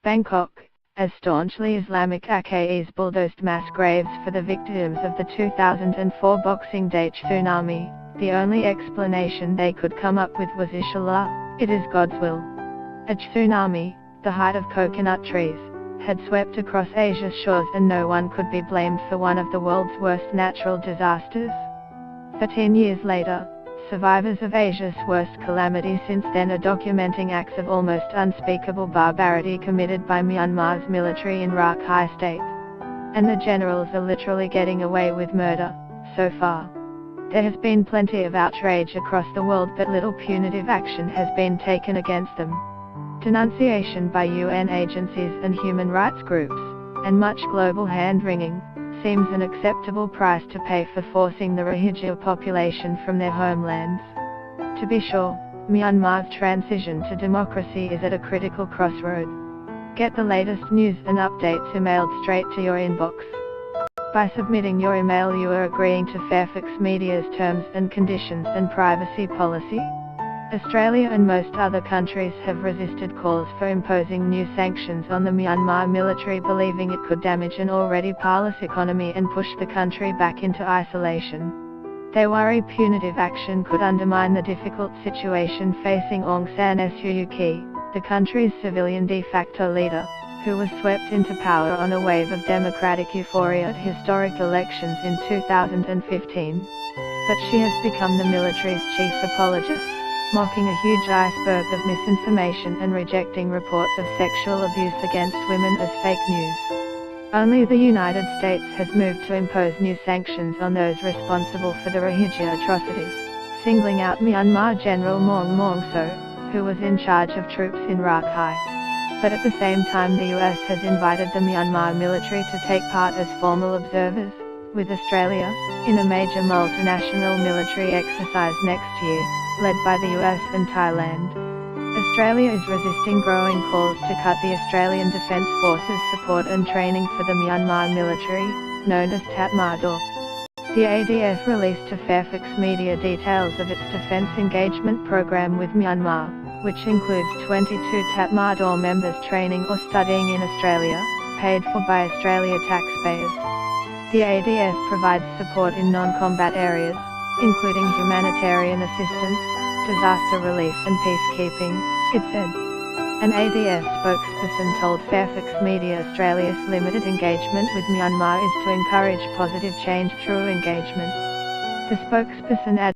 Bangkok, as staunchly Islamic AKEs bulldozed mass graves for the victims of the 2004 Boxing Day tsunami, the only explanation they could come up with was Inshallah, it is God's will. A tsunami, the height of coconut trees, had swept across Asia's shores, and no one could be blamed for one of the world's worst natural disasters. 13 years later, survivors of Asia's worst calamity since then are documenting acts of almost unspeakable barbarity committed by Myanmar's military in Rakhine State. And the generals are literally getting away with murder, so far. There has been plenty of outrage across the world, but little punitive action has been taken against them. Denunciation by UN agencies and human rights groups, and much global hand-wringing, seems an acceptable price to pay for forcing the Rohingya population from their homelands. To be sure, Myanmar's transition to democracy is at a critical crossroad. Get the latest news and updates emailed straight to your inbox. By submitting your email, you are agreeing to Fairfax Media's terms and conditions and privacy policy. Australia and most other countries have resisted calls for imposing new sanctions on the Myanmar military, believing it could damage an already powerless economy and push the country back into isolation. They worry punitive action could undermine the difficult situation facing Aung San Suu Kyi, the country's civilian de facto leader, who was swept into power on a wave of democratic euphoria at historic elections in 2015. But she has become the military's chief apologist, mocking a huge iceberg of misinformation and rejecting reports of sexual abuse against women as fake news. Only the United States has moved to impose new sanctions on those responsible for the Rohingya atrocities, singling out Myanmar General Maung Maung So, who was in charge of troops in Rakhine. But at the same time, the US has invited the Myanmar military to take part as formal observers, with Australia, in a major multinational military exercise next year, led by the US and Thailand. Australia is resisting growing calls to cut the Australian Defence Forces support and training for the Myanmar military, known as Tatmadaw. The ADF released to Fairfax Media details of its defence engagement program with Myanmar, which includes 22 Tatmadaw members training or studying in Australia, paid for by Australia taxpayers. The ADF provides support in non-combat areas, including humanitarian assistance, disaster relief and peacekeeping, it said. An ADF spokesperson told Fairfax Media Australia's limited engagement with Myanmar is to encourage positive change through engagement. The spokesperson added